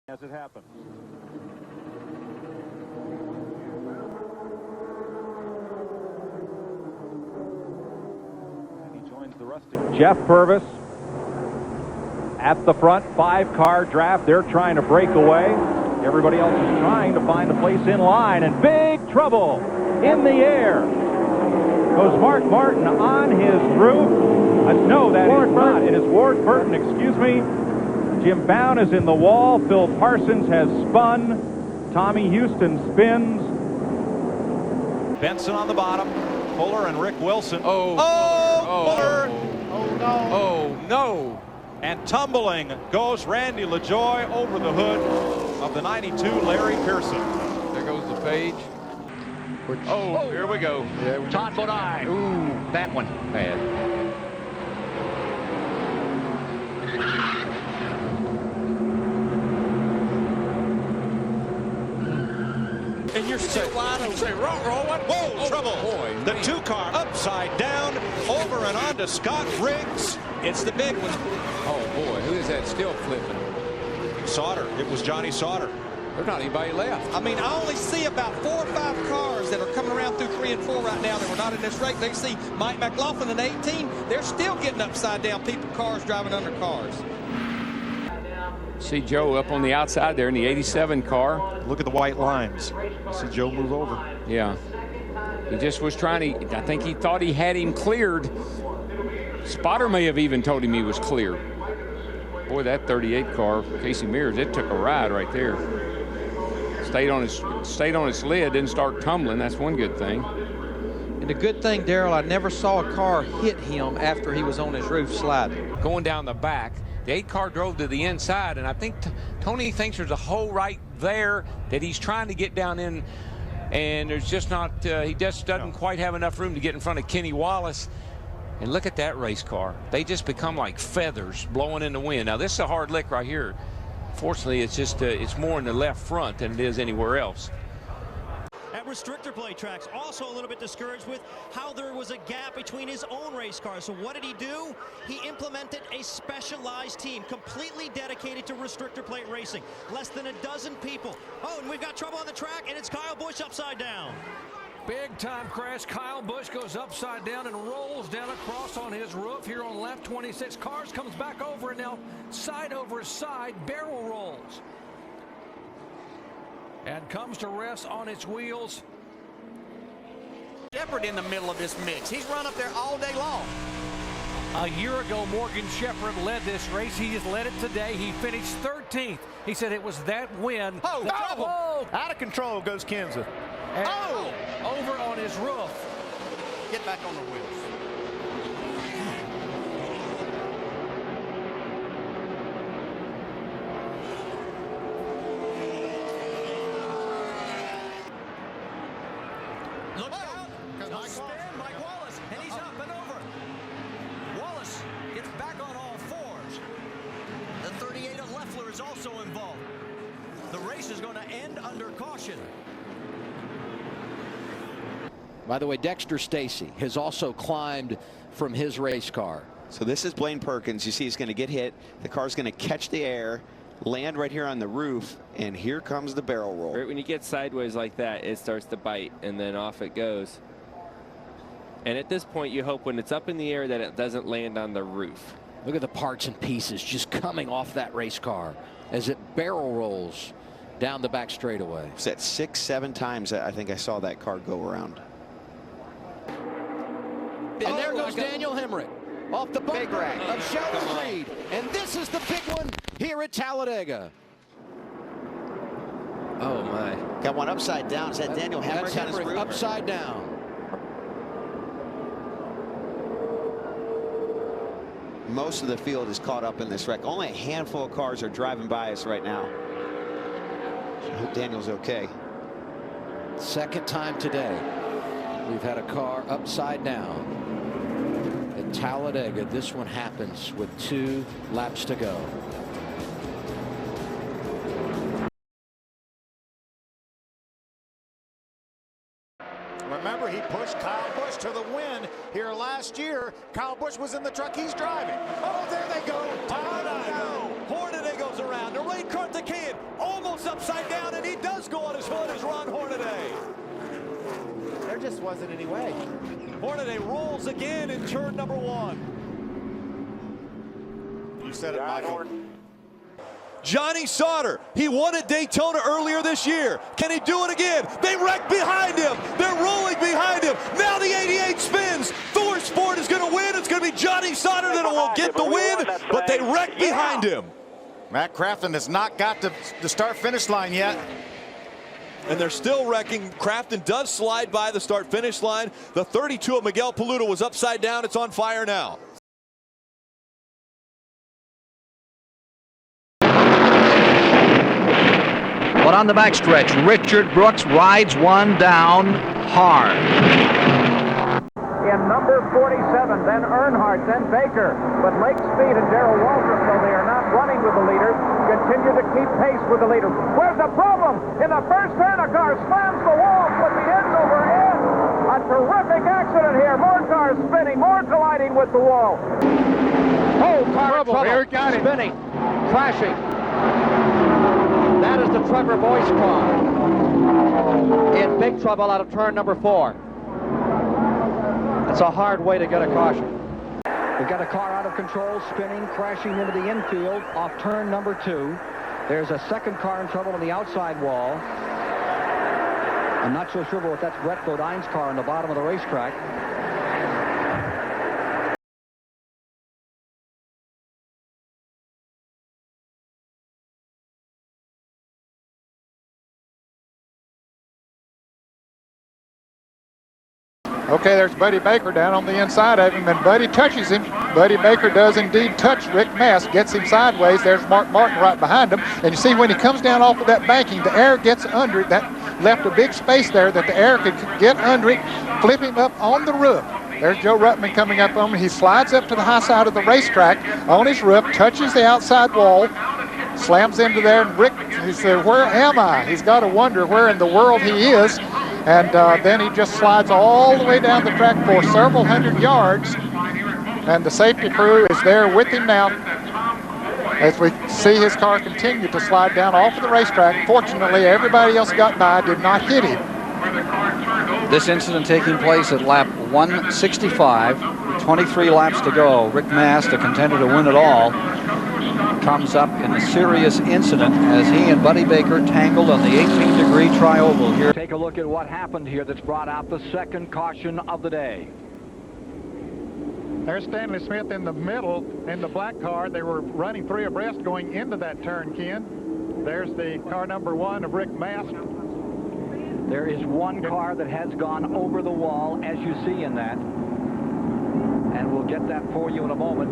as it happens. And he joins the rusty. Jeff Purvis at the front, 5-car draft. They're trying to break away. Everybody else is trying to find a place in line, and big trouble in the air. Goes Mark Martin on his roof. No, that is not. It is Ward Burton, excuse me. Jim Bown is in the wall. Phil Parsons has spun. Tommy Houston spins. Benson on the bottom. Fuller and Rick Wilson. Fuller. Oh, no. Oh, no. And tumbling goes Randy LaJoie over the hood of the 92 Larry Pearson. There goes the page. Here we go. Yeah, Todd Bodine. Ooh, that one bad. And you're still wide open. Say, what? Whoa, trouble. Boy, the man. 2-car upside down, over and on to Scott Riggs. It's the big one. Oh, boy, who is that still flipping? Sauter. It was Johnny Sauter. There's not anybody left. I mean, I only see about 4 or 5 cars that are coming around through 3 and 4 right now that were not in this race. They see Mike McLaughlin in 18. They're still getting upside down. Cars driving under cars. See Joe up on the outside there in the 87 car. Look at the white lines. See Joe move over. Yeah. He just was trying to, I think he thought he had him cleared. Spotter may have even told him he was clear. Boy, that 38 car, Casey Mears, it took a ride right there. Stayed on its lid, didn't start tumbling. That's one good thing. And the good thing, Darrell, I never saw a car hit him after he was on his roof sliding. Going down the back, the 8 car drove to the inside, and I think Tony thinks there's a hole right there that he's trying to get down in, and there's just not, he just doesn't quite have enough room to get in front of Kenny Wallace. And look at that race car. They just become like feathers blowing in the wind. Now, this is a hard lick right here. Fortunately, it's just, it's more in the left front than it is anywhere else. At restrictor plate tracks, also a little bit discouraged with how there was a gap between his own race cars. So what did he do? He implemented a specialized team completely dedicated to restrictor plate racing. Less than a dozen people. Oh, and we've got trouble on the track, and it's Kyle Busch upside down. Big time crash. Kyle Busch goes upside down and rolls down across on his roof here on lap 26. Cars comes back over, and now side over side barrel rolls. And comes to rest on its wheels. Shepherd in the middle of this mix. He's run up there all day long. A year ago, Morgan Shepherd led this race. He has led it today. He finished 13th. He said it was that win. Out of control goes Kenseth. Over on his roof. Get back on the wheels. Look out! Mike Wallace, and he's up and over. Wallace gets back on all fours. The 38 of Leffler is also involved. The race is going to end under caution. By the way, Dexter Stacy has also climbed from his race car. So this is Blaine Perkins. You see he's going to get hit. The car's going to catch the air, land right here on the roof, and here comes the barrel roll. Right when you get sideways like that, it starts to bite, and then off it goes. And at this point, you hope when it's up in the air that it doesn't land on the roof. Look at the parts and pieces just coming off that race car as it barrel rolls down the back straightaway. It's at 6-7 times I think I saw that car go around. And there goes Daniel Hemrick off the bumper of Sheldon Reed. And this is the big one here at Talladega. Oh, my. Got one upside down. Is that Daniel Hemrick on his roof? Upside down. Most of the field is caught up in this wreck. Only a handful of cars are driving by us right now. I hope Daniel's okay. Second time today we've had a car upside down at Talladega. This one happens with 2 laps to go. Remember, he pushed Kyle Busch to the win here last year. Kyle Busch was in the truck he's driving. Oh, there they go. Talladega. Hornaday goes around. The rain cart to Kid. wasn't any way. Hornaday rolls again in turn number 1. You said it, Michael. Johnny Sauter, he won at Daytona earlier this year. Can he do it again? They wreck behind him. They're rolling behind him. Now the 88 spins. Thor Sport is going to win. It's going to be Johnny Sauter that will get the win, but they wreck behind him. Matt Crafton has not got to the start-finish line yet. And they're still wrecking. Crafton does slide by the start-finish line. The 32 of Miguel Paludo was upside down. It's on fire now. But on the backstretch, Richard Brooks rides one down hard. In number 47, then Earnhardt, then Baker. But Lake Speed and Darrell Waltrip, though they are not running with the leader, continue to keep pace with the leader. Where's the problem? In the first turn, a car slams the wall, flipping ends over end. A terrific accident here. More cars spinning, more colliding with the wall. Oh, car trouble. Here it got it. Spinning, crashing. That is the Trevor Boyce car. In big trouble out of turn number 4. It's a hard way to get a caution. We've got a car out of control, spinning, crashing into the infield off turn number 2. There's a second car in trouble on the outside wall. I'm not so sure if that's Brett Godine's car on the bottom of the racetrack. Okay, there's Buddy Baker down on the inside of him, and Buddy touches him. Buddy Baker does indeed touch Rick Mast, gets him sideways. There's Mark Martin right behind him. And you see when he comes down off of that banking, the air gets under it. That left a big space there that the air could get under it, flip him up on the roof. There's Joe Ruttman coming up on him. He slides up to the high side of the racetrack on his roof, touches the outside wall, slams into there, and Rick, he said, "Where am I?" He's got to wonder where in the world he is. And then he just slides all the way down the track for several hundred yards. And the safety crew is there with him now as we see his car continue to slide down off of the racetrack. Fortunately, everybody else got by, did not hit him. This incident taking place at lap 165, 23 laps to go. Rick Mast, a contender to win it all, comes up in a serious incident as he and Buddy Baker tangled on the 18-degree tri-oval here. Take a look at what happened here that's brought out the second caution of the day. There's Stanley Smith in the middle in the black car. They were running 3 abreast going into that turn, Ken. There's the car number 1 of Rick Mast. There is one car that has gone over the wall, as you see in that. And we'll get that for you in a moment.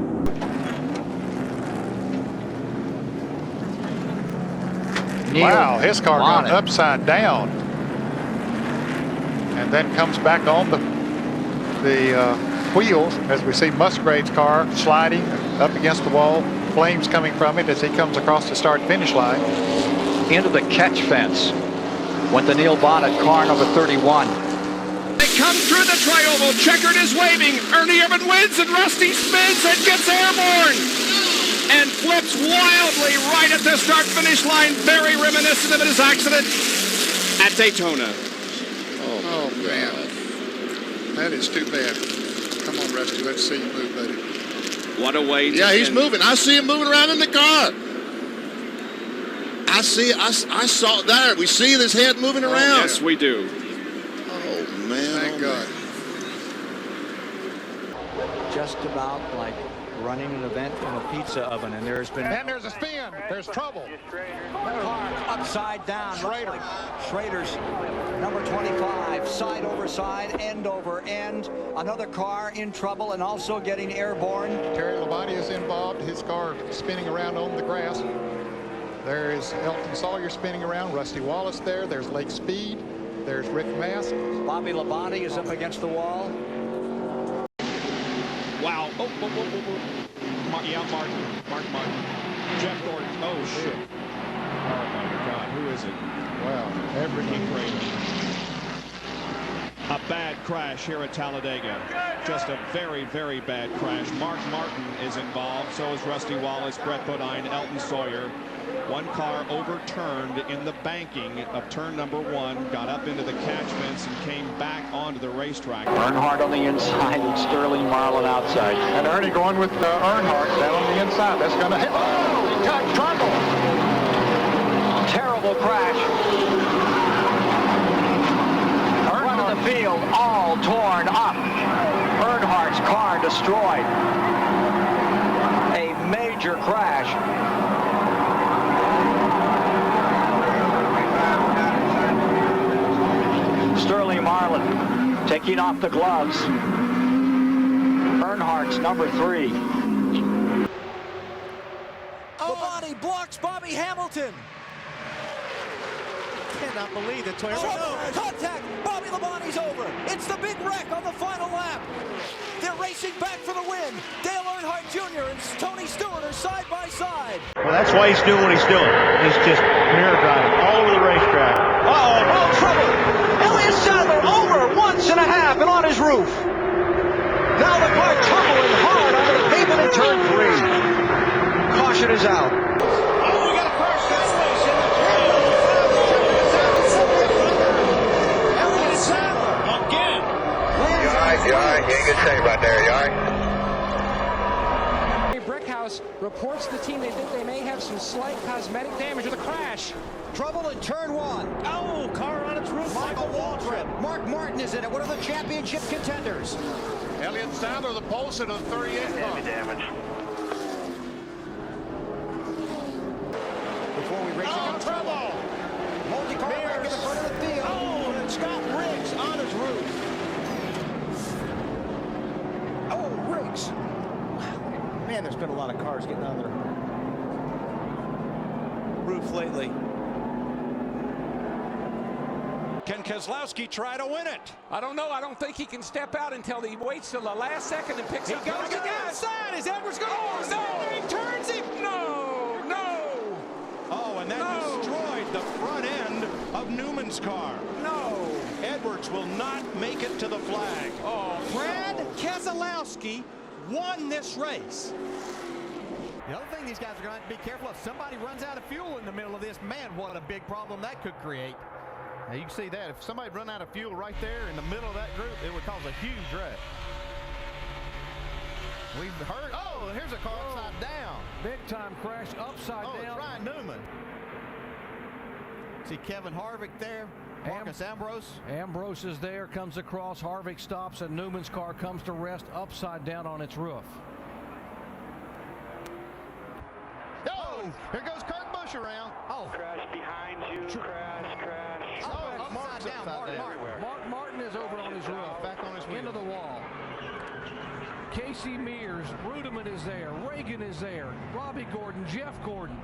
Wow, his car gone upside down. And then comes back on the wheels as we see Musgrave's car sliding up against the wall. Flames coming from it as he comes across the start-finish line. Into the catch fence went the Neil Bonnet car number 31. They come through the tri-oval. Checkered is waving. Ernie Irvin wins and Rusty spins and gets airborne. And flips wildly right at the start-finish line, very reminiscent of his accident at Daytona. Oh man, that is too bad. Come on, Rusty, let's see you move, buddy. What a way to he's moving. I see him moving around in the car. I saw it there. We see his head moving around. Yes, we do. Oh man, thank God. Just about like running an event in a pizza oven, and there's been... And there's a spin. There's trouble. Car upside down. Schrader. Schrader's number 25, side over side, end over end. Another car in trouble and also getting airborne. Terry Labonte is involved. His car spinning around on the grass. There is Elton Sawyer spinning around. Rusty Wallace there. There's Lake Speed. There's Rick Mast. Bobby Labonte is up against the wall. Wow. Oh. Mark Martin. Jeff Gordon. Oh, shit. Oh, my God. Who is it? Wow. Every King Crater. A bad crash here at Talladega. Just a very, very bad crash. Mark Martin is involved. So is Rusty Wallace, Brett Bodine, Elton Sawyer. One car overturned in the banking of turn number 1, got up into the catch fence and came back onto the racetrack. Earnhardt on the inside and Sterling Marlin outside. And Ernie going with Earnhardt down on the inside. That's going to hit. Oh, he touched trouble. Terrible crash. Front of the field all torn up. Earnhardt's car destroyed. A major crash. Sterling Marlin taking off the gloves. Earnhardt's number 3. Labonte blocks Bobby Hamilton. Cannot believe it. Contact. Bobby Labonte's over. It's the big wreck on the final lap. They're racing back for the win. Dale Earnhardt Jr. and Tony Stewart are side by side. Well, that's why he's doing what he's doing. He's just mirror driving all over the racetrack. Oh, trouble. Elliott Sadler over 1.5 and on his roof. Now the car tumbling hard onto the pavement in turn 3. Caution is out. You all right? You ain't good shape right there, you all right? Brickhouse reports to the team that they may have some slight cosmetic damage with a crash. Trouble in turn 1. Oh, car on its roof. Michael Waltrip. Mark Martin is in it. One of the championship contenders. Elliott Sadler, the pulse of the 38 car. Damage. Before we race against trouble. Multi-car wreck in the front of the field. Oh, and Scott Riggs on his roof. Oh, Riggs. Man, there's been a lot of cars getting on their roof lately. Can Keselowski try to win it? I don't know. I don't think he can step out until he waits till the last second and picks up. He goes to the outside. Is Edwards going? Oh, no. He turns him. No. Oh, and that destroyed the front end of Newman's car. No. Edwards will not make it to the flag. Oh, Brad Keselowski won this race. The other thing these guys are going to have to be careful if somebody runs out of fuel in the middle of this. Man, what a big problem that could create. Now you can see that if somebody run out of fuel right there in the middle of that group, it would cause a huge wreck. We've heard. Oh, here's a car upside down. Big time crash upside down. It's Ryan Newman. See Kevin Harvick there. Marcus Ambrose. Ambrose is there, comes across. Harvick stops, and Newman's car comes to rest upside down on its roof. Oh, here goes Kurt Busch around. Oh. Crash behind you. Crash. Oh, Mark's down. Mark Martin is over on his roof. Back on his wheel. Into the wall. Casey Mears, Rudiman is there. Reagan is there. Robbie Gordon, Jeff Gordon.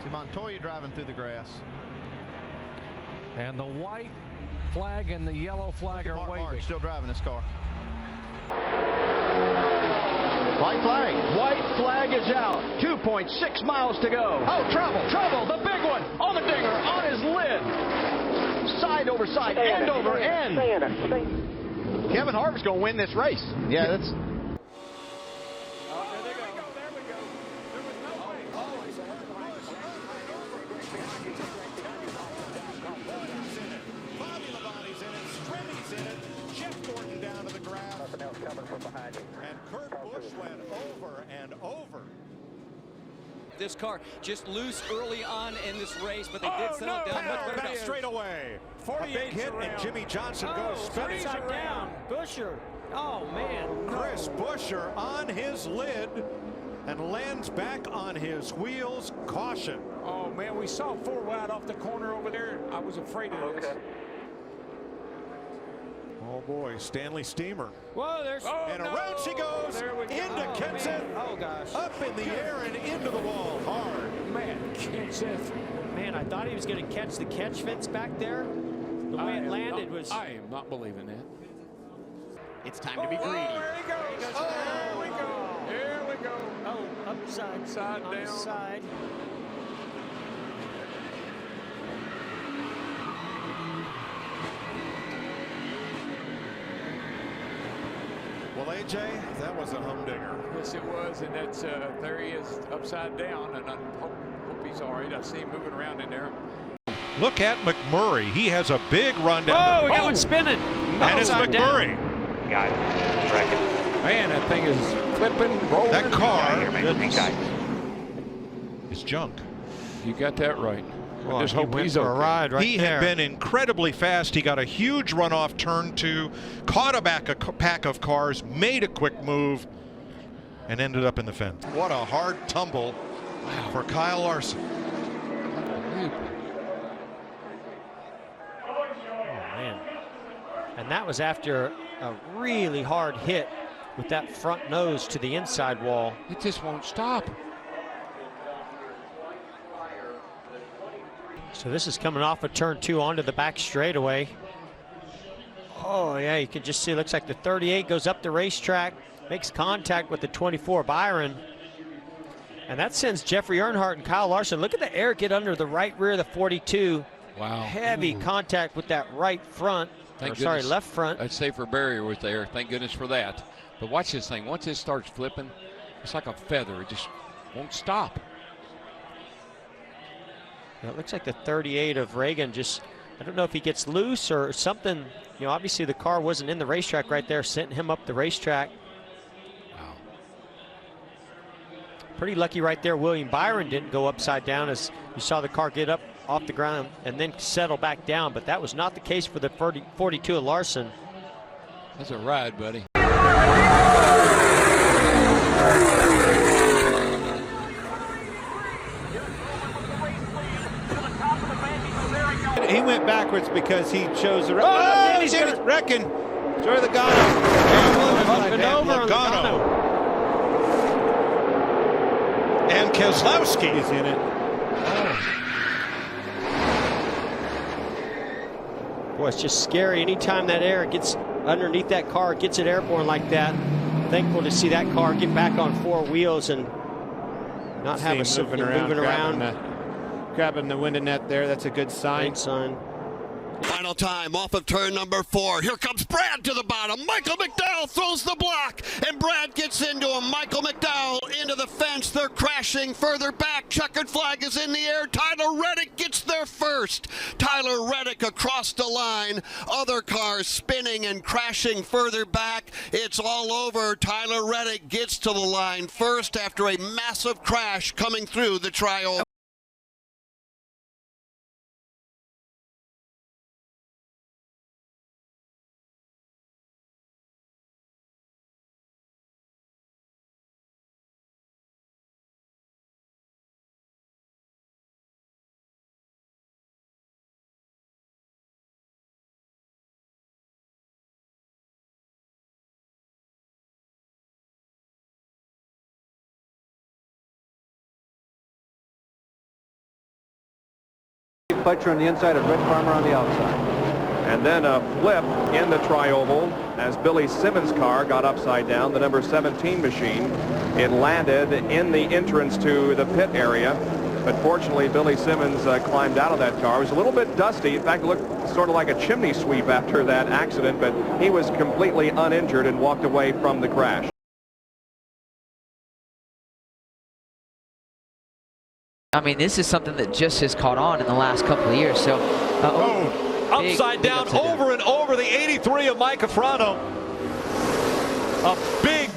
See Montoya driving through the grass. And the white flag and the yellow flag are waving. Mark still driving this car. White flag. White flag is out. 2.6 miles to go. Oh, trouble. The big one on the dinger, on his lid. Side over side, end over end. Kevin Harvick's going to win this race. Yeah, that's. And Kurt Busch went over and over. This car just loose early on in this race, but they did settle down much better. Back straightaway. 48 hit and Jimmy Johnson goes spinning down. Buscher. Oh, man. Chris Buescher on his lid and lands back on his wheels. Caution. Oh, man, we saw 4 wide off the corner over there. I was afraid of this. Oh boy, Stanley Steamer. Whoa, there's. And around she goes into Kenseth. Oh, gosh. Up in the air and into the wall. Hard. Man, Kenseth. Man, I thought he was going to catch the catch fence back there. The way it landed was. I am not believing that. It's time to be greedy. There he goes. There we go. There we go. Oh, upside. Side on down. the side. AJ, that was a humdinger. Yes, it was, and that's there he is upside down, and I hope he's all right. I see him moving around in there. Look at McMurray. He has a big run down. Oh, we got one spinning. And it's McMurray. Got it. Wreck it. Man, that thing is flipping, rolling. That car is junk. You got that right. Well, I just hope he's okay. a ride right he there. Had been incredibly fast. He got a huge run off turn 2, caught a pack of cars, made a quick move, and ended up in the fence. What a hard tumble for Kyle Larson. Oh, man. And that was after a really hard hit with that front nose to the inside wall. It just won't stop. So this is coming off of turn 2 onto the back straightaway. Oh yeah, you can just see, it looks like the 38 goes up the racetrack, makes contact with the 24 Byron. And that sends Jeffrey Earnhardt and Kyle Larson. Look at the air get under the right rear of the 42. Wow. Heavy contact with that right front. Left front. That safer barrier was there. Thank goodness for that. But watch this thing. Once it starts flipping, it's like a feather. It just won't stop. It looks like the 38 of Reagan just, I don't know if he gets loose or something. You know, obviously the car wasn't in the racetrack right there, sent him up the racetrack. Wow. Pretty lucky right there. William Byron didn't go upside down, as you saw the car get up off the ground and then settle back down, but that was not the case for the 42 of Larson. That's a ride, buddy. He went backwards because he chose the right. Oh, he's wrecking. Joey Logano. Logano. And Keselowski is in it. Boy, it's just scary. Anytime that air gets underneath that car, gets it airborne like that. Thankful to see that car get back on 4 wheels and not have a moving around. Grabbing the window net there. That's a good sign. Good sign. Final time off of turn number 4. Here comes Brad to the bottom. Michael McDowell throws the block, and Brad gets into him. Michael McDowell into the fence. They're crashing further back. Checkered flag is in the air. Tyler Reddick gets there first. Tyler Reddick across the line. Other cars spinning and crashing further back. It's all over. Tyler Reddick gets to the line first after a massive crash coming through the trioval. Fletcher on the inside and Red Farmer on the outside. And then a flip in the trioval as Billy Simmons' car got upside down, the number 17 machine. It landed in the entrance to the pit area, but fortunately Billy Simmons climbed out of that car. It was a little bit dusty. In fact, it looked sort of like a chimney sweep after that accident, but he was completely uninjured and walked away from the crash. I mean, this is something that just has caught on in the last couple of years. So, upside down, over and over, the 83 of Mike Afrano. A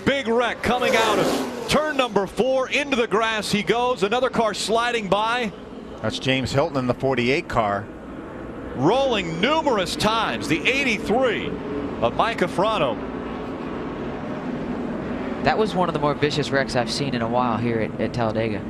big wreck coming out of turn number 4. Into the grass he goes. Another car sliding by. That's James Hilton in the 48 car. Rolling numerous times, the 83 of Mike Afrano. That was one of the more vicious wrecks I've seen in a while here at Talladega.